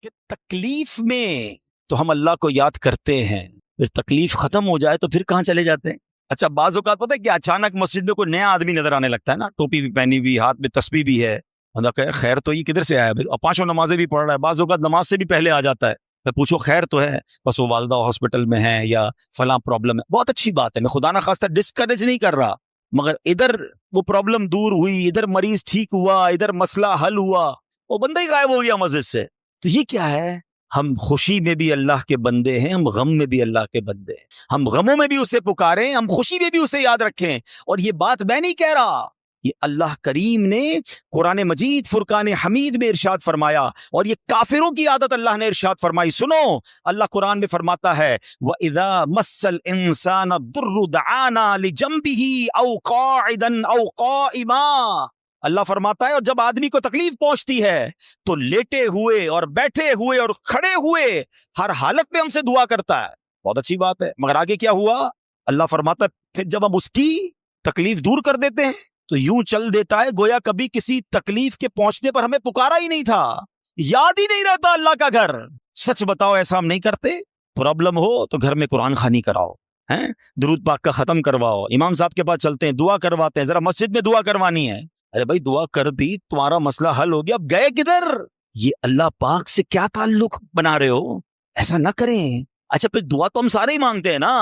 کہ تکلیف میں تو ہم اللہ کو یاد کرتے ہیں، پھر تکلیف ختم ہو جائے تو پھر کہاں چلے جاتے ہیں؟ اچھا بعض اوقات پتہ ہے کہ اچانک مسجد میں کوئی نیا آدمی نظر آنے لگتا ہے نا، ٹوپی بھی پہنی ہوئی، ہاتھ میں تسبیح بھی ہے، بندہ کہے خیر تو یہ کدھر سے آیا بھائی، اور پانچوں نمازیں بھی پڑھ رہا ہے، بعض اوقات نماز سے بھی پہلے آ جاتا ہے، میں پوچھو خیر تو ہے، بس وہ والدہ ہاسپٹل میں ہے یا فلاں پرابلم ہے، بہت اچھی بات ہے، میں خدا نہ خواستہ ڈسکریج نہیں کر رہا، مگر ادھر وہ پرابلم دور ہوئی، ادھر مریض ٹھیک ہوا، ادھر مسئلہ حل ہوا، وہ بندہ ہی غائب ہو گیا مسجد سے، تو یہ کیا ہے؟ ہم خوشی میں بھی اللہ کے بندے ہیں، ہم غم میں بھی اللہ کے بندے ہیں، ہم غموں میں بھی اسے پکاریں، ہم خوشی میں بھی اسے یاد رکھیں، اور یہ بات میں نہیں کہہ رہا، یہ اللہ کریم نے قرآن مجید فرقان حمید میں ارشاد فرمایا، اور یہ کافروں کی عادت اللہ نے ارشاد فرمائی۔ سنو، اللہ قرآن میں فرماتا ہے وَإِذَا مَسَّ الْإِنسَانَ الضُّرُّ دَعَانَا لِجَنبِهِ أَوْ قَاعِدًا أَوْ قَائِمًا، اللہ فرماتا ہے اور جب آدمی کو تکلیف پہنچتی ہے تو لیٹے ہوئے اور بیٹھے ہوئے اور کھڑے ہوئے ہر حالت میں ہم سے دعا کرتا ہے۔ بہت اچھی بات ہے، مگر آگے کیا ہوا؟ اللہ فرماتا ہے پھر جب ہم اس کی تکلیف دور کر دیتے ہیں تو یوں چل دیتا ہے گویا کبھی کسی تکلیف کے پہنچنے پر ہمیں پکارا ہی نہیں تھا، یاد ہی نہیں رہتا اللہ کا گھر۔ سچ بتاؤ ایسا ہم نہیں کرتے؟ پرابلم ہو تو گھر میں قرآن خوانی کراؤ، ہیں درود پاک کا ختم کرواؤ، امام صاحب کے پاس چلتے ہیں، دعا کرواتے ہیں، ذرا مسجد میں دعا کروانی ہے، ارے بھائی دعا کر دی، تمہارا مسئلہ حل ہو گیا، اب گئے کدھر؟ یہ اللہ پاک سے کیا تعلق بنا رہے ہو؟ ایسا نہ کریں۔ اچھا پھر دعا تو ہم سارے ہی مانگتے ہیں نا،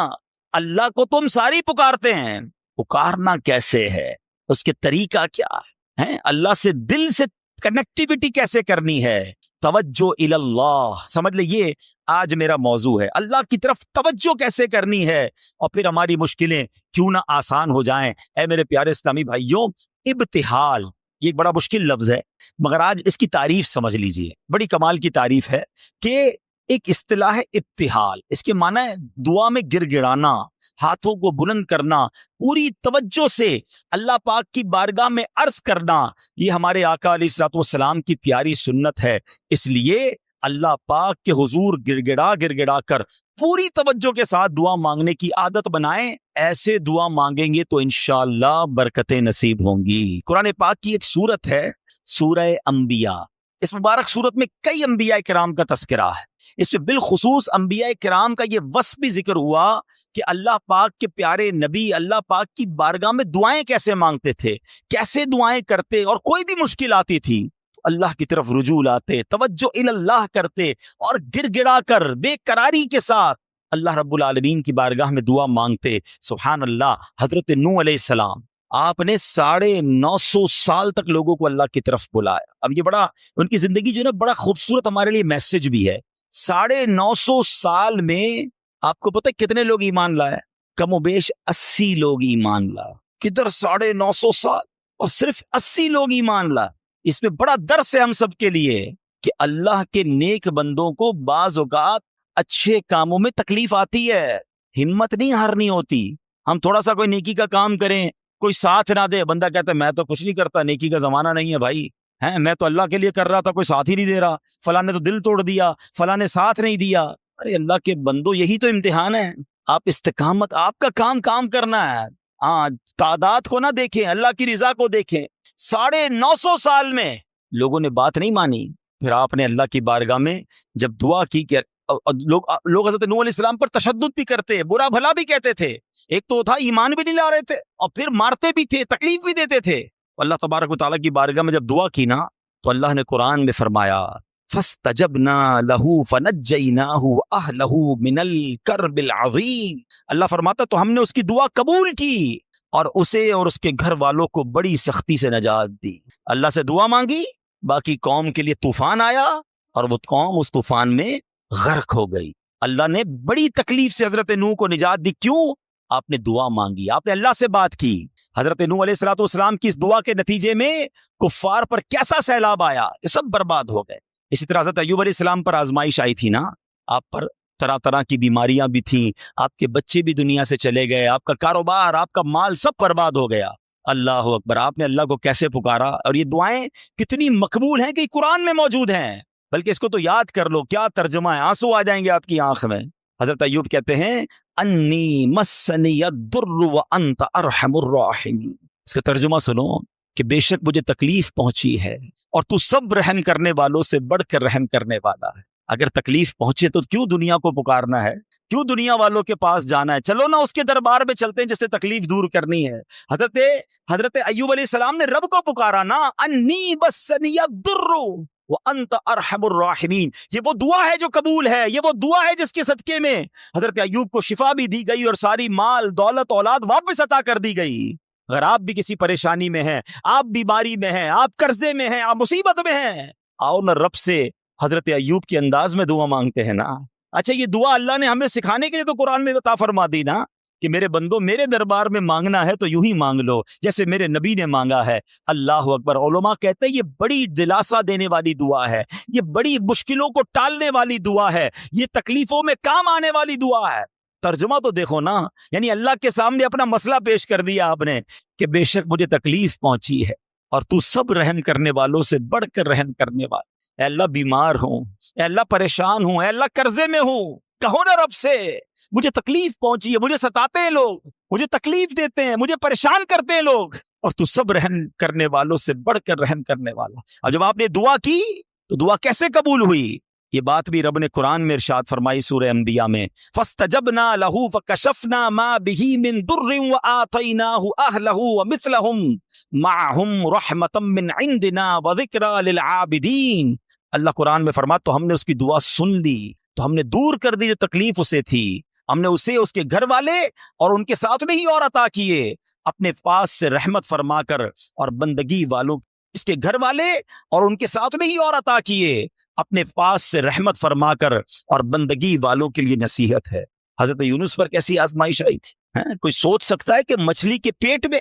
اللہ کو تو ہم سارے ہی پکارتے ہیں، پکارنا کیسے ہے، اس کے طریقہ کیا ہے، اللہ سے دل سے کنیکٹیویٹی کیسے کرنی ہے، توجہ الی اللہ، سمجھ لیجیے آج میرا موضوع ہے اللہ کی طرف توجہ کیسے کرنی ہے، اور پھر ہماری مشکلیں کیوں نہ آسان ہو جائیں۔ اے میرے پیارے اسلامی بھائیوں، ابتحال یہ ایک بڑا مشکل لفظ ہے، مگر آج اس کی تعریف سمجھ لیجئے، بڑی کمال کی تعریف ہے کہ ایک اصطلاح ہے ابتحال، اس کے معنی ہے دعا میں گر گڑانا، ہاتھوں کو بلند کرنا، پوری توجہ سے اللہ پاک کی بارگاہ میں عرض کرنا، یہ ہمارے آقا علیہ الصلوۃ والسلام کی پیاری سنت ہے، اس لیے اللہ پاک کے حضور گر گڑا کر پوری توجہ کے ساتھ دعا مانگنے کی عادت بنائیں، ایسے دعا مانگیں گے تو انشاءاللہ برکتیں نصیب ہوں گی۔ قرآن پاک کی ایک سورت ہے سورہ انبیاء، اس مبارک سورت میں کئی انبیاء کرام کا تذکرہ ہے، اس میں بالخصوص انبیاء کرام کا یہ وصف بھی ذکر ہوا کہ اللہ پاک کے پیارے نبی اللہ پاک کی بارگاہ میں دعائیں کیسے مانگتے تھے، کیسے دعائیں کرتے، اور کوئی بھی مشکل آتی تھی اللہ کی طرف رجوع لاتے، توجہ اللہ کرتے، اور گر گڑا کر بے قراری کے ساتھ اللہ رب العالمین کی بارگاہ میں دعا مانگتے۔ سبحان اللہ، حضرت نوح علیہ السلام آپ نے 950 سال تک لوگوں کو اللہ کی طرف بلایا۔ اب یہ بڑا ان کی زندگی جو ہے نا بڑا خوبصورت ہمارے لیے میسج بھی ہے۔ 950 سال میں آپ کو پتہ ہے کتنے لوگ ایمان لائے؟ کم و بیش 80 لوگ ایمان لائے۔ کدھر 950 سال اور صرف 80 لوگ ایمان لائے؟ اس میں بڑا درس ہے ہم سب کے لیے کہ اللہ کے نیک بندوں کو بعض اوقات اچھے کاموں میں تکلیف آتی ہے، ہمت نہیں ہارنی ہوتی۔ ہم تھوڑا سا کوئی نیکی کا کام کریں، کوئی ساتھ نہ دے، بندہ کہتا ہے میں تو کچھ نہیں کرتا، نیکی کا زمانہ نہیں ہے بھائی، ہیں میں تو اللہ کے لیے کر رہا تھا، کوئی ساتھ ہی نہیں دے رہا، فلاں نے تو دل توڑ دیا، فلاں نے ساتھ نہیں دیا۔ ارے اللہ کے بندو، یہی تو امتحان ہے، آپ استقامت، آپ کا کام کرنا ہے، ہاں تعداد کو نہ دیکھیں، اللہ کی رضا کو دیکھیں۔ 950 سال میں لوگوں نے بات نہیں مانی، پھر آپ نے اللہ کی بارگاہ میں جب دعا کی کہ لوگ حضرت نوح علیہ السلام پر تشدد بھی کرتے، برا بھلا بھی کہتے تھے، ایک تو تھا ایمان بھی نہیں لا رہے تھے اور پھر مارتے بھی تھے، تکلیف بھی دیتے تھے۔ اللہ تبارک و تعالیٰ کی بارگاہ میں جب دعا کی نا تو اللہ نے قرآن میں فرمایا فَاسْتَجَبْنَا لَهُ فَنَجَّيْنَاهُ وَأَهْلَهُ مِنَ الْكَرْبِ الْعَظِيمِ، اللہ فرماتا تو ہم نے اس کی دعا قبول کی اور اسے اور اس کے گھر والوں کو بڑی سختی سے نجات دی۔ اللہ سے دعا مانگی، باقی قوم کے لیے طوفان آیا اور وہ قوم اس طوفان میں غرق ہو گئی۔ اللہ نے بڑی تکلیف سے حضرت نوح کو نجات دی، کیوں؟ آپ نے دعا مانگی، آپ نے اللہ سے بات کی۔ حضرت نوح علیہ الصلوۃ والسلام کی اس دعا کے نتیجے میں کفار پر کیسا سیلاب آیا کہ سب برباد ہو گئے۔ اسی طرح حضرت ایوب علیہ السلام پر آزمائش آئی تھی نا، آپ پر طرح طرح کی بیماریاں بھی تھیں، آپ کے بچے بھی دنیا سے چلے گئے، آپ کا کاروبار، آپ کا مال سب برباد ہو گیا۔ اللہ اکبر، آپ نے اللہ کو کیسے پکارا، اور یہ دعائیں کتنی مقبول ہیں کہ قرآن میں موجود ہیں، بلکہ اس کو تو یاد کر لو، کیا ترجمہ ہے، آنسو آ جائیں گے آپ کی آنکھ میں۔ حضرت ایوب کہتے ہیں انی مسنی الضر وانت ارحم الراحمین، اس کا ترجمہ سنو کہ بے شک مجھے تکلیف پہنچی ہے اور تو سب رحم کرنے والوں سے بڑھ کر رحم کرنے والا ہے۔ اگر تکلیف پہنچے تو کیوں دنیا کو پکارنا ہے؟ کیوں دنیا والوں کے پاس جانا ہے؟ چلو نا اس کے دربار میں چلتے ہیں جس سے تکلیف دور کرنی ہے۔ حضرت ایوب علیہ السلام نے رب کو پکارا نا، انی بسنی الضر وانت ارحم الراحمین۔ یہ وہ دعا ہے جو قبول ہے، یہ وہ دعا ہے جس کے صدقے میں حضرت ایوب کو شفا بھی دی گئی اور ساری مال دولت اولاد واپس عطا کر دی گئی۔ اگر آپ بھی کسی پریشانی میں ہیں، آپ بیماری میں ہیں، آپ قرضے میں ہیں، آپ مصیبت میں ہیں، آؤ نا رب سے حضرت ایوب کے انداز میں دعا مانگتے ہیں نا۔ اچھا یہ دعا اللہ نے ہمیں سکھانے کے لیے تو قرآن میں عطا فرما دی نا کہ میرے بندو میرے دربار میں مانگنا ہے تو یوں ہی مانگ لو جیسے میرے نبی نے مانگا ہے۔ اللہ اکبر۔ علماء کہتے ہیں یہ بڑی دلاسا دینے والی دعا ہے، یہ بڑی مشکلوں کو ٹالنے والی دعا ہے، یہ تکلیفوں میں کام آنے والی دعا ہے۔ ترجمہ تو دیکھو نا، یعنی اللہ کے سامنے اپنا مسئلہ پیش کر دیا آپ نے کہ بے شک مجھے تکلیف پہنچی ہے اور تو سب رحم کرنے والوں سے بڑھ کر رحم کرنے والا۔ اے اللہ بیمار ہوں، اے اللہ پریشان ہوں، اے اللہ قرضے میں ہوں، کہو نا رب سے مجھے تکلیف پہنچی ہے، مجھے ستاتے ہیں لوگ، مجھے تکلیف دیتے ہیں، مجھے پریشان کرتے ہیں لوگ، اور تو سب رحم کرنے والوں سے بڑھ کر رحم کرنے والا۔ اور جب آپ نے دعا کی تو دعا کیسے قبول ہوئی؟ یہ بات بھی رب نے قرآن میں ارشاد فرمائی سورہ انبیاء میں، فَاسْتَجَبْنَا لَهُ فَكَشَفْنَا مَا بِهِ مِن ضُرٍّ وَآتَيْنَاهُ أَهْلَهُ وَمِثْلَهُمْ مَعَهُمْ رَحْمَةً مِّنْ عِندِنَا وَذِكْرَىٰ لِلْعَابِدِينَ۔ اللہ قرآن میں فرماتا تو ہم نے اس کی دعا سن لی، تو ہم نے دور کر دی جو تکلیف اسے تھی، ہم نے اسے اس کے گھر والے اور ان کے ساتھ نہیں اور عطا کیے، اپنے پاس سے رحمت فرما کر اور بندگی والوں اس کے گھر والے اور ان کے ساتھ نہیں اور عطا کیے، اپنے پاس سے رحمت فرما کر اور بندگی والوں کے لیے نصیحت ہے۔ حضرت یونس پر کیسی آزمائش آئی تھی؟ کوئی سوچ سکتا ہے کہ مچھلی کے پیٹ میں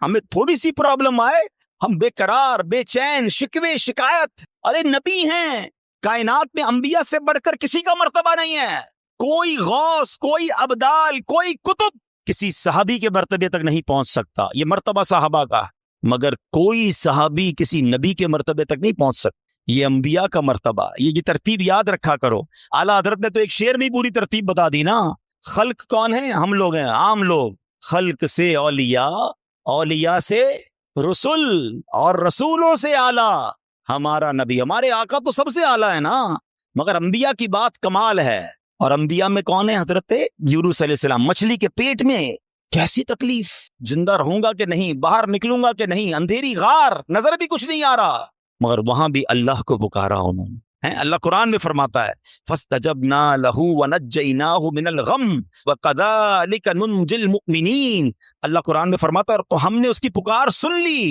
ہمیں تھوڑی سی پرابلم آئے ہم بے قرار، بے چین، شکوے، شکایت؟ ارے نبی ہیں، کائنات میں انبیاء سے بڑھ کر کسی کا مرتبہ نہیں ہے، کوئی غوث، کوئی ابدال، کوئی کتب کسی صحابی کے مرتبے تک نہیں پہنچ سکتا، یہ مرتبہ صحابہ کا، مگر کوئی صحابی کسی نبی کے مرتبے تک نہیں پہنچ سکتا، یہ انبیاء کا مرتبہ۔ یہ ترتیب یاد رکھا کرو۔ اعلیٰ حضرت نے تو ایک شعر میں پوری ترتیب بتا دی نا۔ خلق کون ہیں؟ ہم لوگ ہیں، عام لوگ۔ خلق سے اولیاء، اولیاء سے رسول، اور رسولوں سے اعلیٰ ہمارا نبی۔ ہمارے آقا تو سب سے اعلیٰ ہے نا، مگر انبیاء کی بات کمال ہے۔ اور انبیاء میں کون ہے؟ حضرت یونس علیہ السلام۔ مچھلی کے پیٹ میں کیسی تکلیف، زندہ رہوں گا کہ نہیں، باہر نکلوں گا کہ نہیں، اندھیری غار، نظر بھی کچھ نہیں آ رہا، مگر وہاں بھی اللہ کو پکارا انہوں نے۔ اللہ قرآن میں فرماتا ہے فَاسْتَجَبْنَا لَهُ وَنَجَّيْنَاهُ مِنَ الْغَمِّ وَكَذَلِكَ نُنْجِي الْمُؤْمِنِينَ۔ اللہ قرآن میں فرماتا ہے تو ہم نے اس کی پکار سن لی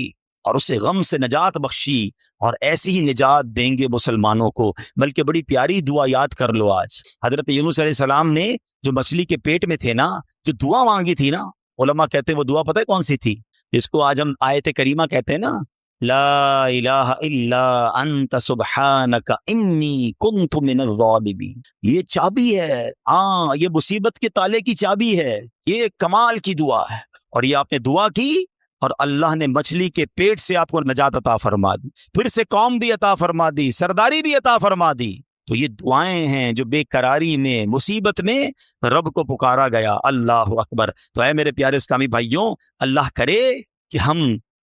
اور اسے غم سے نجات بخشی، اور ایسی ہی نجات دیں گے مسلمانوں کو۔ بلکہ بڑی پیاری دعا یاد کر لو آج، حضرت یونس علیہ السلام نے جو مچھلی کے پیٹ میں تھے نا، جو دعا مانگی تھی نا، علماء کہتے ہیں وہ دعا پتہ ہے کون سی تھی؟ جس کو آج ہم آیت کریمہ کہتے ہیں نا، لا الہ الا انت سبحانک انی کنت من الظالمین۔ یہ چابی ہے، ہاں یہ مصیبت کے تالے کی چابی ہے، یہ کمال کی دعا ہے۔ اور یہ آپ نے دعا کی اور اللہ نے مچھلی کے پیٹ سے آپ کو نجات عطا فرما دی، پھر سے قوم بھی عطا فرما دی، سرداری بھی عطا فرما دی۔ تو یہ دعائیں ہیں جو بے قراری میں، مصیبت میں رب کو پکارا گیا۔ اللہ اکبر۔ تو اے میرے پیارے اسلامی بھائیوں، اللہ کرے کہ ہم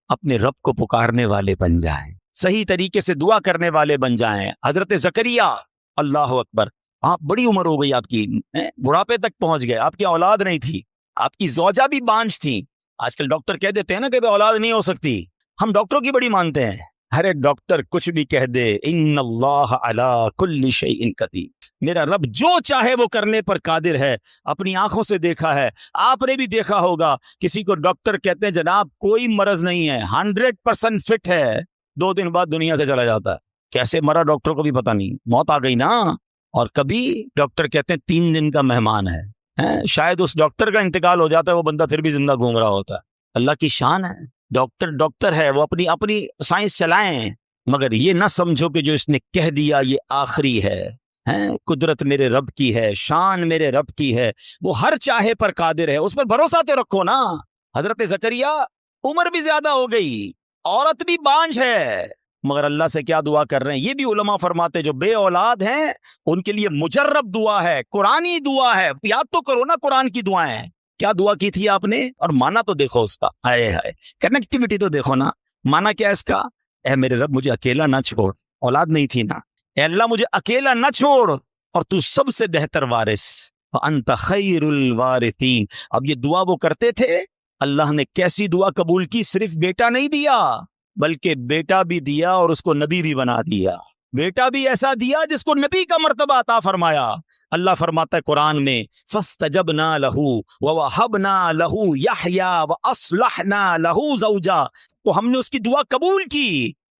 اپنے رب کو پکارنے والے بن جائیں، صحیح طریقے سے دعا کرنے والے بن جائیں۔ حضرت زکریا، اللہ اکبر، آپ بڑی عمر ہو گئی آپ کی، بڑھاپے تک پہنچ گئے، آپ کی اولاد نہیں تھی، آپ کی زوجہ بھی بانجھ تھی۔ آج کل ڈاکٹر کہہ دیتے ہیں نا کہ اولاد نہیں ہو سکتی، ہم ڈاکٹروں کی بڑی مانتے ہیں۔ ارے ڈاکٹر کچھ بھی کہہ دے، ان اللہ علی کل شیء قدیر، میرا رب جو چاہے وہ کرنے پر قادر ہے۔ اپنی آنکھوں سے دیکھا ہے، آپ نے بھی دیکھا ہوگا، کسی کو ڈاکٹر کہتے ہیں جناب کوئی مرض نہیں ہے، 100% فٹ ہے، 2 دن بعد دنیا سے چلا جاتا ہے۔ کیسے مرا ڈاکٹر کو بھی پتہ نہیں، موت آ گئی نا۔ اور کبھی ڈاکٹر کہتے ہیں 3 دن کا مہمان ہے، شاید اس ڈاکٹر کا انتقال ہو جاتا ہے، وہ بندہ پھر بھی زندہ گھوم رہا ہوتا ہے۔ اللہ کی شان ہے، ڈاکٹر ہے، وہ اپنی سائنس چلائیں، مگر یہ نہ سمجھو کہ جو اس نے کہہ دیا یہ آخری ہے۔ قدرت میرے رب کی ہے، شان میرے رب کی ہے، وہ ہر چاہے پر قادر ہے، اس پر بھروسہ تو رکھو نا۔ حضرت زکریا عمر بھی زیادہ ہو گئی، عورت بھی بانجھ ہے، مگر اللہ سے کیا دعا کر رہے ہیں؟ یہ بھی علماء فرماتے جو بے اولاد ہیں ان کے لیے مجرب دعا ہے، قرآنی دعا ہے، یاد تو کرو نا قرآن کی دعائیں۔ کیا دعا کی تھی آپ نے؟ اور مانا تو دیکھو اس کا، ہائے ہائے، کنیکٹیوٹی تو دیکھو نا۔ مانا کیا اس کا؟ اے میرے رب مجھے اکیلا نہ چھوڑ، اولاد نہیں تھی نا، اے اللہ مجھے اکیلا نہ چھوڑ اور تو سب سے بہتر وارث، وانت خیر الوارثین۔ اب یہ دعا وہ کرتے تھے، اللہ نے کیسی دعا قبول کی، صرف بیٹا نہیں دیا بلکہ بیٹا بھی دیا اور اس کو نبی بھی بنا دیا، بیٹا بھی ایسا دیا جس کو نبی کا مرتبہ عطا فرمایا۔ اللہ فرماتا ہے قرآن میں فاستجبنا له ووهبنا له يحيى واصلحنا له زوجا، تو ہم نے اس کی دعا قبول کی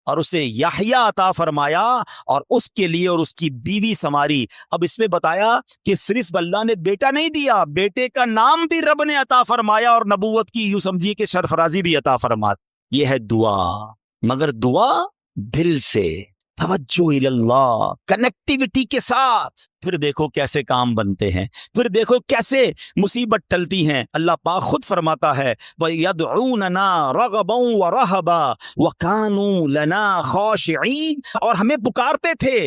اور اسے یحییٰ عطا فرمایا اور اس کے لیے اور اس کی بیوی سنواری۔ اب اس میں بتایا کہ صرف اللہ نے بیٹا نہیں دیا، بیٹے کا نام بھی رب نے عطا فرمایا اور نبوت کی یوں سمجھیے کہ سرفرازی بھی عطا فرما۔ یہ ہے دعا، مگر دعا دل سے، توجہ الی اللہ، کنیکٹیوٹی کے ساتھ۔ پھر دیکھو کیسے کام بنتے ہیں، پھر دیکھو کیسے مصیبت ٹلتی ہیں۔ اللہ پاک خود فرماتا ہے وَيَدْعُونَنَا رَغَبًا وَرَهَبًا وَكَانُوا لَنَا خَاشِعِينَ، اور ہمیں پکارتے تھے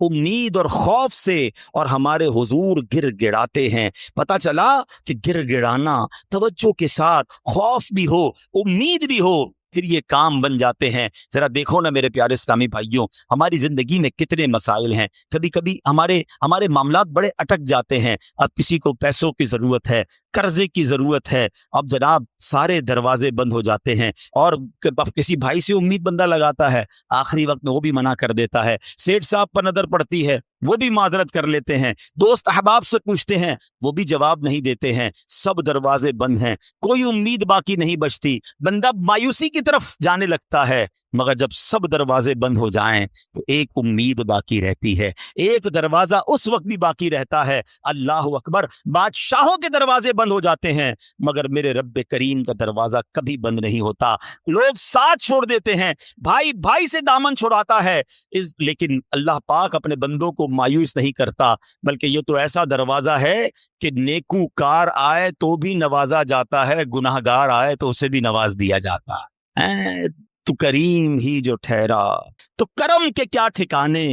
امید اور خوف سے اور ہمارے حضور گر گڑاتے ہیں۔ پتہ چلا کہ گر گڑانا، توجہ کے ساتھ، خوف بھی ہو، امید بھی ہو، پھر یہ کام بن جاتے ہیں۔ ذرا دیکھو نا میرے پیارے اسلامی بھائیوں، ہماری زندگی میں کتنے مسائل ہیں، کبھی کبھی ہمارے معاملات بڑے اٹک جاتے ہیں۔ اب کسی کو پیسوں کی ضرورت ہے، قرضے کی ضرورت ہے، اب جناب سارے دروازے بند ہو جاتے ہیں، اور اب کسی بھائی سے امید بندہ لگاتا ہے، آخری وقت میں وہ بھی منع کر دیتا ہے، سیٹھ صاحب پر نظر پڑتی ہے، وہ بھی معذرت کر لیتے ہیں، دوست احباب سے پوچھتے ہیں، وہ بھی جواب نہیں دیتے ہیں، سب دروازے بند ہیں، کوئی امید باقی نہیں بچتی، بندہ مایوسی کی طرف جانے لگتا ہے۔ مگر جب سب دروازے بند ہو جائیں تو ایک امید باقی رہتی ہے، ایک دروازہ اس وقت بھی باقی رہتا ہے۔ اللہ اکبر، بادشاہوں کے دروازے بند ہو جاتے ہیں مگر میرے رب کریم کا دروازہ کبھی بند نہیں ہوتا۔ لوگ ساتھ چھوڑ دیتے ہیں، بھائی بھائی سے دامن چھڑاتا ہے، لیکن اللہ پاک اپنے بندوں کو مایوس نہیں کرتا، بلکہ یہ تو ایسا دروازہ ہے کہ نیکوکار آئے تو بھی نوازا جاتا ہے، گناہ گار آئے تو اسے بھی نواز دیا جاتا ہے۔ تو کریم ہی جو ٹھہرا تو کرم کے کیا ٹھکانے،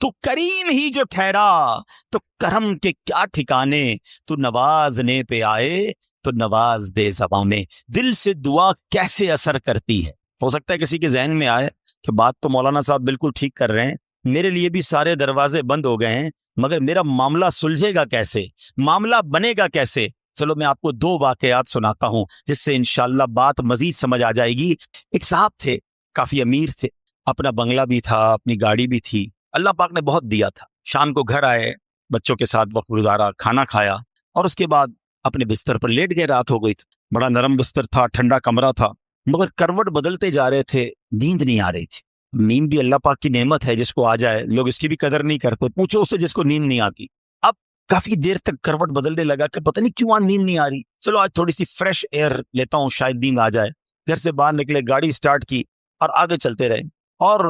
تو کریم ہی جو ٹھہرا تو کرم کے کیا ٹھکانے، تو نوازنے پہ آئے تو نواز دے زبانیں۔ دل سے دعا کیسے اثر کرتی ہے؟ ہو سکتا ہے کسی کے ذہن میں آئے کہ بات تو مولانا صاحب بالکل ٹھیک کر رہے ہیں، میرے لیے بھی سارے دروازے بند ہو گئے ہیں، مگر میرا معاملہ سلجھے گا کیسے، معاملہ بنے گا کیسے؟ چلو میں آپ کو دو واقعات سناتا ہوں جس سے انشاءاللہ بات مزید سمجھ آ جائے گی۔ ایک صاحب تھے، کافی امیر تھے، اپنا بنگلہ بھی تھا، اپنی گاڑی بھی تھی، اللہ پاک نے بہت دیا تھا۔ شام کو گھر آئے، بچوں کے ساتھ وقت گزارا، کھانا کھایا اور اس کے بعد اپنے بستر پر لیٹ گئے۔ رات ہو گئی تھی، بڑا نرم بستر تھا، ٹھنڈا کمرہ تھا، مگر کروٹ بدلتے جا رہے تھے، نیند نہیں آ رہی تھی۔ نیند بھی اللہ پاک کی نعمت ہے، جس کو آ جائے لوگ اس کی بھی قدر نہیں کرتے، پوچھو اس سے جس کو نیند نہیں آتی۔ اب کافی دیر تک کروٹ بدلنے لگا کہ پتہ نہیں کیوں نیند نہیں آ رہی، چلو آج تھوڑی سی فریش ایئر لیتا ہوں، شاید نیند آ جائے۔ گھر سے باہر نکلے، گاڑی سٹارٹ کی اور آگے چلتے رہے اور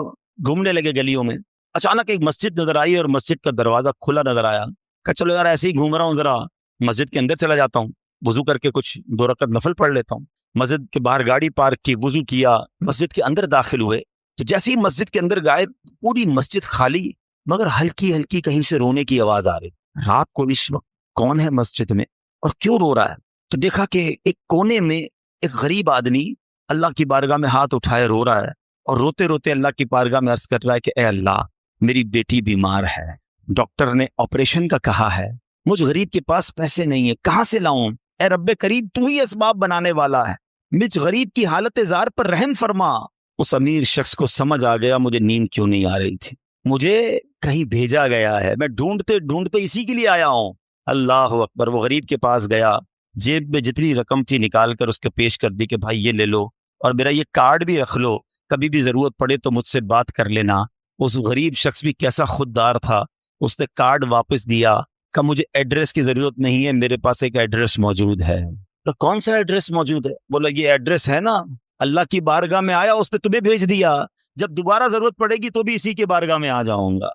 گھومنے لگے گلیوں میں۔ اچانک ایک مسجد نظر آئی اور مسجد کا دروازہ کھلا نظر آیا۔ کہا چلو یار ایسے ہی گھوم رہا ہوں، ذرا مسجد کے اندر چلا جاتا ہوں، وضو کر کے کچھ 2 رکعت نفل پڑھ لیتا ہوں۔ مسجد کے باہر گاڑی پارک کی، وضو کیا، مسجد کے اندر داخل ہوئے تو جیسے ہی مسجد کے اندر گئے پوری مسجد خالی، مگر ہلکی ہلکی کہیں سے رونے کی آواز آ رہی۔ رات کو اس وقت کون ہے مسجد میں اور کیوں رو رہا ہے؟ تو دیکھا کہ ایک کونے میں ایک غریب آدمی اللہ کی بارگاہ میں ہاتھ اٹھائے رو رہا ہے اور روتے روتے اللہ کی بارگاہ میں عرض کر رہا ہے کہ اے اللہ، میری بیٹی بیمار ہے، ڈاکٹر نے آپریشن کا کہا ہے، مجھ غریب کے پاس پیسے نہیں ہے، کہاں سے لاؤں؟ اے رب کریم، تو ہی اسباب بنانے والا ہے، مجھ غریب کی حالت زار پر رحم فرما۔ اس امیر شخص کو سمجھ آ گیا مجھے نیند کیوں نہیں آ رہی تھی، مجھے کہیں بھیجا گیا ہے، میں ڈھونڈتے ڈھونڈتے اسی کے لیے آیا ہوں۔ اللہ اکبر، وہ غریب کے پاس گیا، جیب میں جتنی رقم تھی نکال کر اس کے پیش کر دی کہ بھائی یہ لے لو اور میرا یہ کارڈ بھی رکھ لو، کبھی بھی ضرورت پڑے تو مجھ سے بات کر لینا۔ اس غریب شخص بھی کیسا خوددار تھا، اس نے کارڈ واپس دیا کہ مجھے ایڈریس کی ضرورت نہیں ہے، میرے پاس ایک ایڈریس موجود ہے۔ تو کون سا ایڈریس موجود ہے؟ بولا یہ ایڈریس ہے نا، اللہ کی بارگاہ میں آیا، اس نے تمہیں بھیج دیا، جب دوبارہ ضرورت پڑے گی تو بھی اسی کی بارگاہ میں آ جاؤں گا۔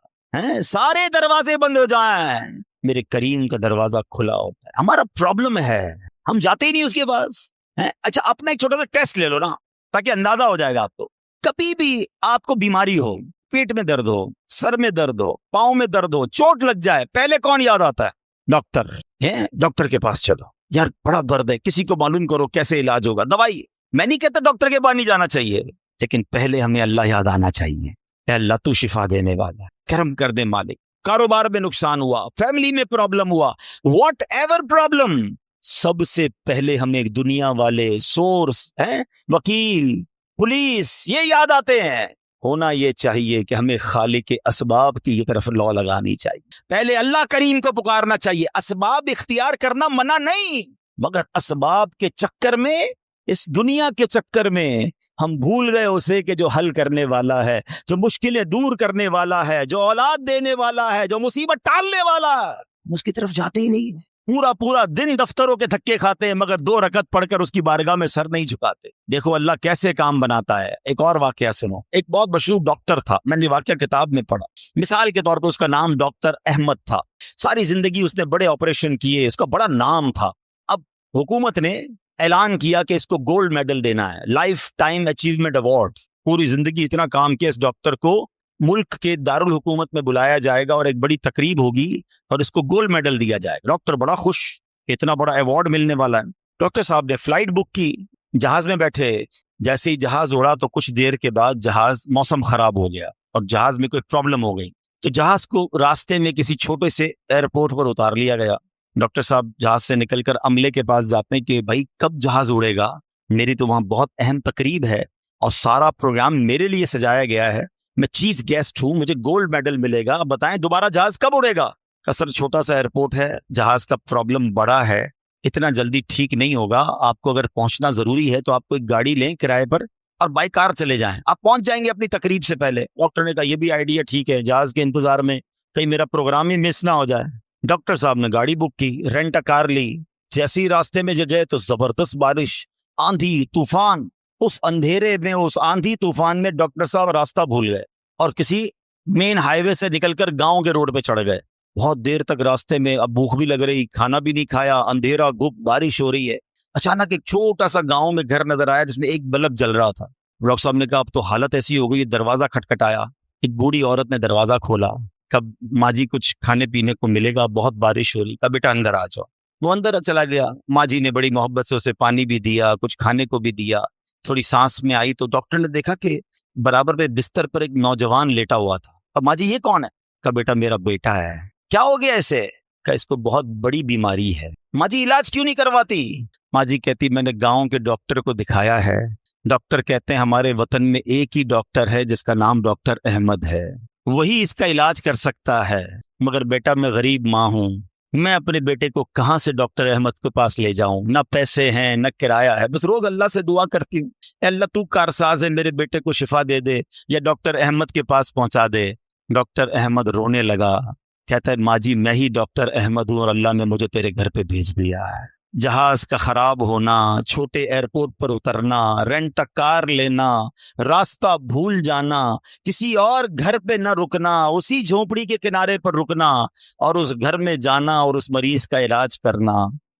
سارے دروازے بند ہو جائیں، میرے کریم کا دروازہ کھلا ہوتا ہے۔ ہمارا پرابلم ہے ہم جاتے ہی نہیں اس کے پاس۔ اچھا اپنا ایک چھوٹا سا ٹیسٹ لے لو نا، تاکہ اندازہ ہو جائے گا آپ کو۔ کبھی بھی آپ کو بیماری ہو، پیٹ میں درد ہو، سر میں درد ہو، پاؤں میں درد ہو، چوٹ لگ جائے، پہلے کون یاد آتا ہے؟ ڈاکٹر۔ ڈاکٹر کے پاس چلو، یار بڑا درد ہے، کسی کو معلوم کرو کیسے علاج ہوگا، دوائی۔ میں نہیں کہتا ڈاکٹر کے پاس نہیں جانا چاہیے، لیکن پہلے ہمیں اللہ یاد آنا چاہیے۔ اے اللہ تو شفا دینے والا ہے، کرم کر دے مالک. کاروبار میں نقصان ہوا, فیملی میں پرابلم ہوا, واٹ ایور پرابلم, سب سے پہلے ہمیں ایک دنیا والے, سورس, وکیل, پولیس, یہ یاد آتے ہیں. ہونا یہ چاہیے کہ ہمیں خالق کے اسباب کی طرف لو لگانی چاہیے. پہلے اللہ کریم کو پکارنا چاہیے. اسباب اختیار کرنا منع نہیں, مگر اسباب کے چکر میں, اس دنیا کے چکر میں ہم بھول گئے اسے کہ جو حل کرنے والا ہے, جو مشکلیں دور کرنے والا ہے, جو اولاد دینے والا ہے, جو مصیبت ٹالنے والا ہے. اس کی طرف جاتے ہی نہیں. پورا دن دفتروں کے دھکے کھاتے ہیں, مگر 2 رکعت پڑھ کر اس کی بارگاہ میں سر نہیں جھکاتے. دیکھو اللہ کیسے کام بناتا ہے. ایک اور واقعہ سنو. ایک بہت مشہور ڈاکٹر تھا, میں نے واقعہ کتاب میں پڑھا. مثال کے طور پر اس کا نام ڈاکٹر احمد تھا. ساری زندگی اس نے بڑے آپریشن کیے, اس کا بڑا نام تھا. اب حکومت نے اعلان کیا کہ اس کو گولڈ میڈل دینا ہے, لائف ٹائم اچیومنٹ ایوارڈ. پوری زندگی اتنا کام کیا اس ڈاکٹر کو ملک کے دارالحکومت میں بلایا جائے گا اور ایک بڑی تقریب ہوگی اور اس کو گولڈ میڈل دیا جائے گا. ڈاکٹر بڑا خوش, اتنا بڑا ایوارڈ ملنے والا ہے. ڈاکٹر صاحب نے فلائٹ بک کی, جہاز میں بیٹھے. جیسے ہی جہاز اڑا تو کچھ دیر کے بعد جہاز موسم خراب ہو گیا اور جہاز میں کوئی پرابلم ہو گئی. تو جہاز کو راستے میں کسی چھوٹے سے ایئرپورٹ پر اتار لیا گیا. ڈاکٹر صاحب جہاز سے نکل کر عملے کے پاس جاتے ہیں کہ بھائی کب جہاز اڑے گا, میری تو وہاں بہت اہم تقریب ہے اور سارا پروگرام میرے لیے سجایا گیا ہے, میں چیف گیسٹ ہوں, مجھے گولڈ میڈل ملے گا, بتائیں دوبارہ جہاز کب اڑے گا. سر چھوٹا سا ایئرپورٹ ہے, جہاز کا پرابلم بڑا ہے, اتنا جلدی ٹھیک نہیں ہوگا. آپ کو اگر پہنچنا ضروری ہے تو آپ کو ایک گاڑی لیں کرائے پر اور بائی کار چلے جائیں, آپ پہنچ جائیں گے اپنی تقریب سے پہلے. ڈاکٹر نے کہا یہ بھی آئیڈیا ٹھیک ہے, جہاز کے انتظار میں کہیں میرا پروگرام ہی مس نہ ہو جائے. ڈاکٹر صاحب نے گاڑی بک کی, رینٹ کار لی. جیسے ہی راستے میں گئے تو زبردست بارش, آندھی طوفان. اس اندھیرے میں, اس آندھی طوفان میں ڈاکٹر صاحب راستہ بھول گئے اور کسی مین ہائی وے سے نکل کر گاؤں کے روڈ پہ چڑھ گئے. بہت دیر تک راستے میں, اب بھوک بھی لگ رہی, کھانا بھی نہیں کھایا, اندھیرا گپ, بارش ہو رہی ہے. اچانک ایک چھوٹا سا گاؤں میں گھر نظر آیا جس میں ایک بلب جل رہا تھا. ڈاکٹر صاحب نے کہا اب تو حالت ایسی ہو گئی, دروازہ کھٹکھٹایا. ایک بوڑھی عورت نے دروازہ کھولا, کب ماں جی کچھ کھانے پینے کو ملے گا, بہت بارش ہو رہی, کہا بیٹا اندر آ جاؤ. وہ اندر چلا گیا. ماں جی نے بڑی محبت سے اسے پانی بھی دیا, کچھ کھانے کو بھی دیا. تھوڑی سانس میں آئی تو ڈاکٹر نے دیکھا کہ برابر پہ بستر پر ایک نوجوان لیٹا ہوا تھا. اب ماں جی یہ کون ہے؟ کہا بیٹا میرا بیٹا ہے. کیا ہو گیا ایسے؟ کہا اس کو بہت بڑی بیماری ہے. ماں جی علاج کیوں نہیں کرواتی؟ ماں جی کہتی میں نے گاؤں کے ڈاکٹر کو دکھایا ہے, ڈاکٹر کہتے ہیں ہمارے وطن میں ایک ہی ڈاکٹر ہے جس کا نام ڈاکٹر احمد ہے, وہی اس کا علاج کر سکتا ہے. مگر بیٹا میں غریب ماں ہوں, میں اپنے بیٹے کو کہاں سے ڈاکٹر احمد کے پاس لے جاؤں, نہ پیسے ہیں نہ کرایہ ہے, بس روز اللہ سے دعا کرتی ہوں اے اللہ تو کارساز ہے, میرے بیٹے کو شفا دے دے یا ڈاکٹر احمد کے پاس پہنچا دے. ڈاکٹر احمد رونے لگا, کہتا ہے ماں جی میں ہی ڈاکٹر احمد ہوں اور اللہ نے مجھے تیرے گھر پہ بھیج دیا ہے. جہاز کا خراب ہونا, چھوٹے ایئرپورٹ پر اترنا, رینٹ کار لینا, راستہ بھول جانا, کسی اور گھر پہ نہ رکنا, اسی جھونپڑی کے کنارے پر رکنا اور اس گھر میں جانا اور اس مریض کا علاج کرنا.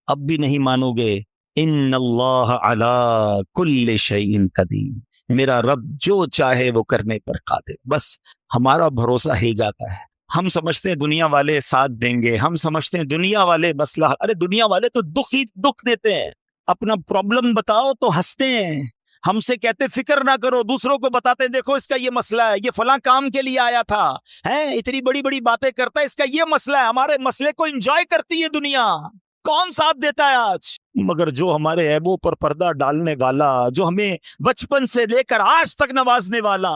اب بھی نہیں مانو گے, ان اللہ علی کل شیء قدیر, میرا رب جو چاہے وہ کرنے پر قادر. بس ہمارا بھروسہ ہی جاتا ہے. ہم سمجھتے ہیں دنیا والے ساتھ دیں گے, ہم سمجھتے ہیں دنیا والے مسئلہ, ارے دنیا والے تو دکھ ہی دکھ دیتے ہیں. اپنا پرابلم بتاؤ تو ہنستے ہیں, ہم سے کہتے فکر نہ کرو, دوسروں کو بتاتے دیکھو اس کا یہ مسئلہ ہے, یہ فلاں کام کے لیے آیا تھا, اتنی بڑی بڑی باتیں کرتا ہے, اس کا یہ مسئلہ ہے. ہمارے مسئلے کو انجوائے کرتی ہے دنیا, کون ساتھ دیتا ہے آج؟ مگر جو ہمارے عیبوں پر پردہ ڈالنے والا, جو ہمیں بچپن سے لے کر آج تک نوازنے والا,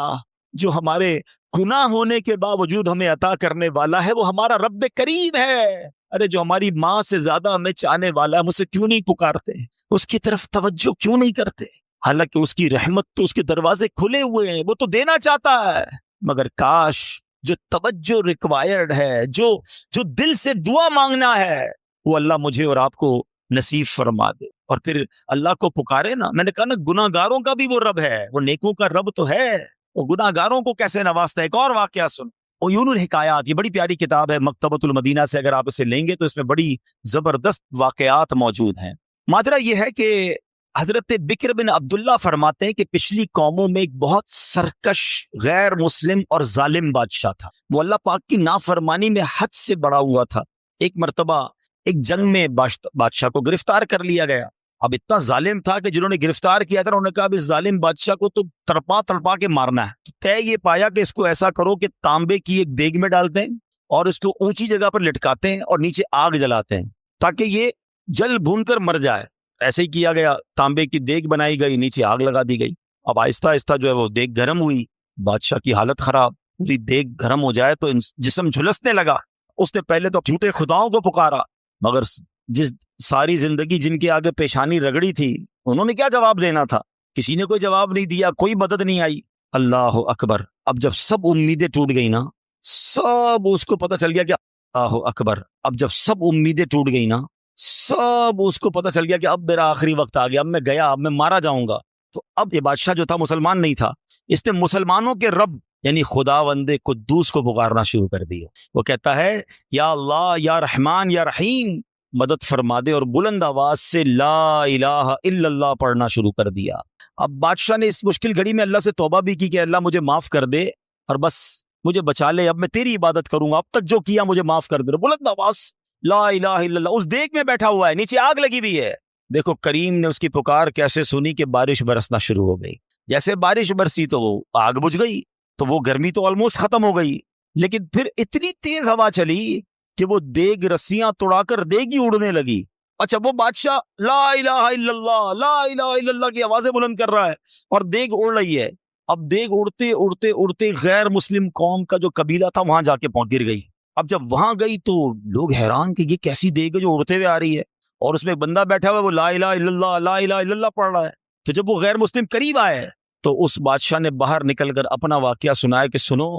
جو ہمارے گناہ ہونے کے باوجود ہمیں عطا کرنے والا ہے, وہ ہمارا رب کریم ہے. ارے جو ہماری ماں سے زیادہ ہمیں چاہنے والا ہے, ہم اسے کیوں نہیں پکارتے, اس کی طرف توجہ کیوں نہیں کرتے؟ حالانکہ اس کی رحمت تو اس کے دروازے کھلے ہوئے ہیں, وہ تو دینا چاہتا ہے. مگر کاش جو توجہ ریکوائرڈ ہے, جو دل سے دعا مانگنا ہے, وہ اللہ مجھے اور آپ کو نصیب فرما دے. اور پھر اللہ کو پکارے نا. میں نے کہا نا گناہ گاروں کا بھی وہ رب ہے, وہ نیکوں کا رب تو ہے, وہ گناہ گاروں کو کیسے نوازتا ہے. ایک اور واقعہ سن, عیون الحکایات, یہ بڑی پیاری کتاب ہے مکتبۃ المدینہ سے, اگر آپ اسے لیں گے تو اس میں بڑی زبردست واقعات موجود ہیں. ماجرا یہ ہے کہ حضرت بکر بن عبداللہ فرماتے ہیں کہ پچھلی قوموں میں ایک بہت سرکش, غیر مسلم اور ظالم بادشاہ تھا. وہ اللہ پاک کی نافرمانی میں حد سے بڑا ہوا تھا. ایک مرتبہ ایک جنگ میں بادشاہ کو گرفتار کر لیا گیا. اب اتنا ظالم تھا کہ جنہوں نے گرفتار کیا تھا انہوں نے کہا اب اس ظالم بادشاہ کو تو تڑپا تڑپا کے مارنا ہے. تو طے یہ پایا کہ اس کو ایسا کرو کہ تانبے کی ایک دیگ میں ڈالتے ہیں اور اس کو اونچی جگہ پر لٹکاتے ہیں اور نیچے آگ جلاتے ہیں تاکہ یہ جل بھون کر مر جائے. ایسے ہی کیا گیا, تانبے کی دیگ بنائی گئی, نیچے آگ لگا دی گئی. اب آہستہ آہستہ جو ہے وہ دیگ گرم ہوئی, بادشاہ کی حالت خراب. پوری دیگ گرم ہو جائے تو جسم جھلسنے لگا. اس نے پہلے تو جھوٹے خداؤں کو پکارا, مگر جس ساری زندگی جن کے آگے پیشانی رگڑی تھی انہوں نے کیا جواب دینا تھا؟ کسی نے کوئی جواب نہیں دیا, کوئی مدد نہیں آئی. اللہ اکبر. اب جب سب امیدیں ٹوٹ گئی نا, سب اس کو پتہ چل گیا کہ اللہ اکبر. اب جب سب امیدیں ٹوٹ گئی نا, سب اس کو پتہ چل گیا کہ اب میرا آخری وقت آ گیا, اب میں گیا, اب میں مارا جاؤں گا. تو اب یہ بادشاہ جو تھا مسلمان نہیں تھا, اس نے مسلمانوں کے رب یعنی خداوند قدوس کو پکارنا شروع کر دیا. وہ کہتا ہے یا اللہ, یا رحمان, یا رحیم مدد فرما دے, اور بلند آواز سے لا الہ الا اللہ پڑھنا شروع کر دیا. اب بادشاہ نے اس مشکل گھڑی میں اللہ سے توبہ بھی کی کہ اللہ مجھے معاف کر دے اور بس مجھے بچا لے, اب میں تیری عبادت کروں گا, اب تک جو کیا مجھے معاف کر دے. بلند آواز لا الہ الا اللہ. اس دیگ میں بیٹھا ہوا ہے, نیچے آگ لگی ہوئی ہے. دیکھو کریم نے اس کی پکار کیسے سنی کہ بارش برسنا شروع ہو گئی. جیسے بارش برسی تو وہ آگ بجھ گئی, تو وہ گرمی تو آلموسٹ ختم ہو گئی. لیکن پھر اتنی تیز ہوا چلی کہ وہ دیگ رسیاں توڑا کر دیگ ہی اڑنے لگی. اچھا, وہ بادشاہ لا الہ الا اللہ, لا الہ الا اللہ کی آوازیں بلند کر رہا ہے اور دیگ اڑ رہی ہے. اب دیگ اڑتے اڑتے اڑتے غیر مسلم قوم کا جو قبیلہ تھا وہاں جا کے گر گئی. اب جب وہاں گئی تو لوگ حیران کہ یہ کیسی دیگ ہے جو اڑتے ہوئے آ رہی ہے, اور اس میں ایک بندہ بیٹھا ہوا ہے وہ لا الہ الا اللہ, لا الہ الا اللہ پڑھ رہا ہے. تو جب وہ غیر مسلم قریب آئے تو اس بادشاہ نے باہر نکل کر اپنا واقعہ سنایا کہ سنو,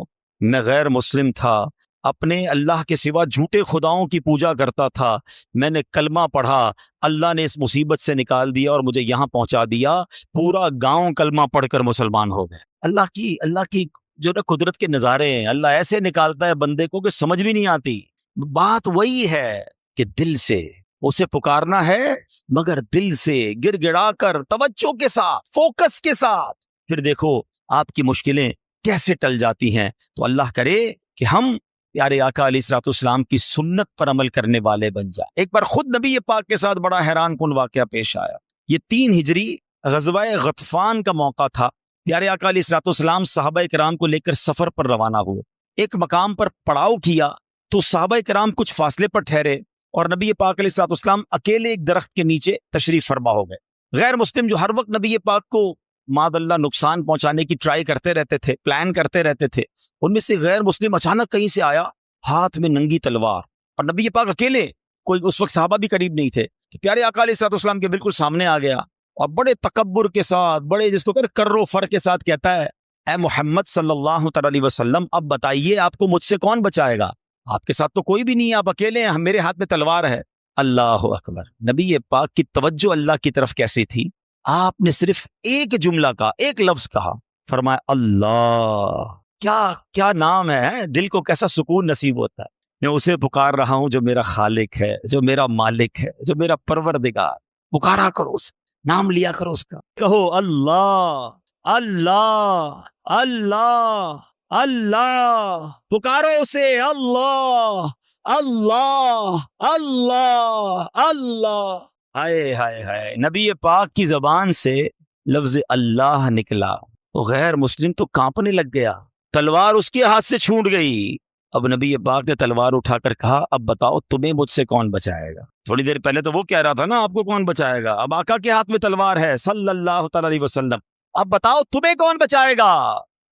میں غیر مسلم تھا, اپنے اللہ کے سوا جھوٹے خداؤں کی پوجا کرتا تھا, میں نے کلمہ پڑھا, اللہ نے اس مصیبت سے نکال دیا اور مجھے یہاں پہنچا دیا. پورا گاؤں کلمہ پڑھ کر مسلمان ہو گئے. اللہ کی جو نا قدرت کے نظارے ہیں, اللہ ایسے نکالتا ہے بندے کو کہ سمجھ بھی نہیں آتی. بات وہی ہے کہ دل سے اسے پکارنا ہے, مگر دل سے گر گڑا کر توجہ کے ساتھ, فوکس کے ساتھ, پھر دیکھو آپ کی مشکلیں کیسے ٹل جاتی ہیں. تو اللہ کرے کہ ہم پیارے آقا علیہ الصلوۃ والسلام کی سنت پر عمل کرنے والے بن جائیں. ایک بار خود نبی پاک کے ساتھ بڑا حیران کن واقعہ پیش آیا. یہ 3 ہجری غزوہ غطفان کا موقع تھا. پیارے آقا علیہ الصلوۃ والسلام صحابہ کرام کو لے کر سفر پر روانہ ہوئے. ایک مقام پر پڑاؤ کیا تو صحابہ کرام کچھ فاصلے پر ٹھہرے اور نبی پاک علیہ الصلوۃ والسلام اکیلے ایک درخت کے نیچے تشریف فرما ہو گئے. غیر مسلم جو ہر وقت نبی پاک کو معاذ اللہ نقصان پہنچانے کی ٹرائی کرتے رہتے تھے, پلان کرتے رہتے تھے, ان میں سے غیر مسلم اچانک کہیں سے آیا ہاتھ میں ننگی تلوار, اور نبی پاک اکیلے, کوئی اس وقت صحابہ بھی قریب نہیں تھے. تو پیارے آقا علیہ الصلوۃ والسلام کے بالکل سامنے آ گیا اور بڑے تکبر کے ساتھ, بڑے جس کو کر و فر کے ساتھ کہتا ہے اے محمد صلی اللہ تعالی علیہ وسلم, اب بتائیے آپ کو مجھ سے کون بچائے گا؟ آپ کے ساتھ تو کوئی بھی نہیں ہے, آپ اکیلے ہیں, میرے ہاتھ میں تلوار ہے. اللہ اکبر. نبی پاک کی توجہ اللہ کی طرف کیسی تھی, آپ نے صرف ایک جملہ کا, ایک لفظ کہا, فرمایا اللہ. کیا نام ہے, دل کو کیسا سکون نصیب ہوتا ہے. میں اسے پکار رہا ہوں جو میرا خالق ہے, جو میرا مالک ہے, جو میرا پروردگار. پکارا کرو اسے, نام لیا کرو اس کا, کہو اللہ اللہ اللہ اللہ, پکارو اسے اللہ اللہ اللہ اللہ. ہائے ہائے ہائے, نبی پاک کی زبان سے لفظ اللہ نکلا, وہ غیر مسلم تو کانپنے لگ گیا, تلوار اس کے ہاتھ سے چھوٹ گئی. اب نبی پاک نے تلوار اٹھا کر کہا اب بتاؤ تمہیں مجھ سے کون بچائے گا؟ تھوڑی دیر پہلے تو وہ کہہ رہا تھا نا آپ کو کون بچائے گا, اب آقا کے ہاتھ میں تلوار ہے صلی اللہ تعالی علیہ وسلم, اب بتاؤ تمہیں کون بچائے گا؟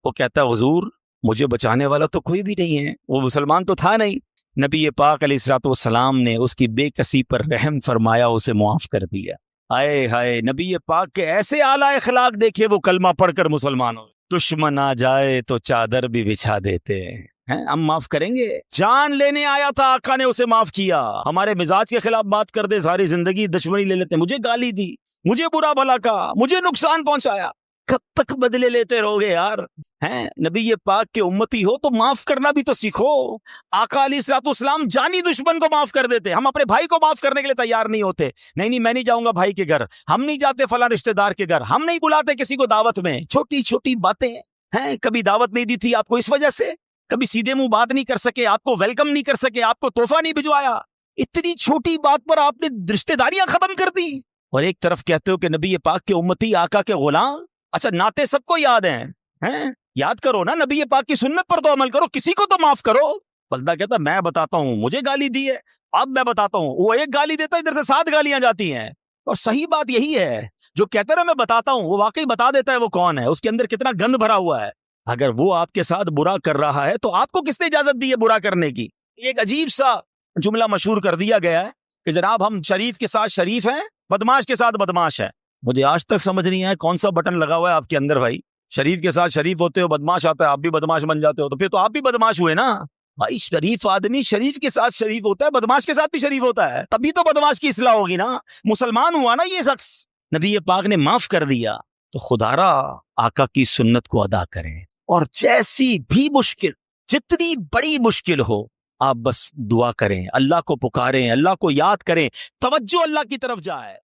وہ کہتا ہے حضور مجھے بچانے والا تو کوئی بھی نہیں ہے, وہ مسلمان تو تھا نہیں. نبی پاک علیہ الصلوۃ والسلام نے اس کی بے کسی پر رحم فرمایا, اسے معاف کر دیا. ہائے ہائے, نبی پاک کے ایسے اعلیٰ اخلاق دیکھے, وہ کلمہ پڑھ کر مسلمان ہوئے. دشمن آ جائے تو چادر بھی بچھا دیتے ہیں, ہم معاف کریں گے. جان لینے آیا تھا, آقا نے اسے معاف کیا. ہمارے مزاج کے خلاف بات کر دے, ساری زندگی دشمنی لے لیتے, مجھے گالی دی, مجھے برا بھلا کہا, مجھے نقصان پہنچایا, کب تک بدلے لیتے رہو گے یار؟ نبی پاک کے امتی ہو تو معاف کرنا بھی تو سیکھو. آقا علیہ الصلوۃ والسلام جانی دشمن کو معاف کر دیتے, ہم اپنے بھائی کو معاف کرنے کے لیے تیار نہیں ہوتے. نہیں میں نہیں جاؤں گا بھائی کے گھر, ہم نہیں جاتے فلاں رشتہ دار کے گھر, ہم نہیں بلاتے کسی کو دعوت میں. چھوٹی چھوٹی باتیں ہیں, کبھی دعوت نہیں دی تھی آپ کو اس وجہ سے, کبھی سیدھے منہ بات نہیں کر سکے, آپ کو ویلکم نہیں کر سکے, آپ کو تحفہ نہیں بھجوایا, اتنی چھوٹی بات پر آپ نے رشتہ داریاں ختم کر دی. اور ایک طرف کہتے ہو کہ نبی پاک کے امتی آقا کے غلام. اچھا نعتیں سب کو یاد ہیں یاد کرو نا, نبی پاک کی سنت پر تو عمل کرو, کسی کو تو معاف کرو. بندہ کہتا میں بتاتا ہوں, مجھے گالی دی ہے, اب میں بتاتا ہوں. وہ ایک گالی دیتا ہے, ادھر سے 7 گالیاں جاتی ہیں. اور صحیح بات یہی ہے, جو کہتا ہے نا میں بتاتا ہوں, وہ واقعی بتا دیتا ہے وہ کون ہے, اس کے اندر کتنا گند بھرا ہوا ہے. اگر وہ آپ کے ساتھ برا کر رہا ہے تو آپ کو کس نے اجازت دی ہے برا کرنے کی؟ ایک عجیب سا جملہ مشہور کر دیا گیا ہے کہ جناب ہم شریف کے ساتھ شریف ہیں, بدماش کے ساتھ بدماش ہے. مجھے آج تک سمجھ نہیں آیا کون سا بٹن لگا ہوا ہے آپ کے اندر بھائی. شریف کے ساتھ شریف ہوتے ہو, بدماش آتا ہے, آپ بھی بدماش بن جاتے ہو, تو پھر تو آپ بھی بدماش ہوئے نا بھائی. شریف آدمی شریف کے ساتھ شریف ہوتا ہے, بدماش کے ساتھ بھی شریف ہوتا ہے, تبھی تو بدماش کی اصلاح ہوگی نا. مسلمان ہوا نا یہ شخص, نبی پاک نے معاف کر دیا. تو خدارا آقا کی سنت کو ادا کریں, اور جیسی بھی مشکل, جتنی بڑی مشکل ہو, آپ بس دعا کریں, اللہ کو پکاریں, اللہ کو یاد کریں, توجہ اللہ کی طرف جائے.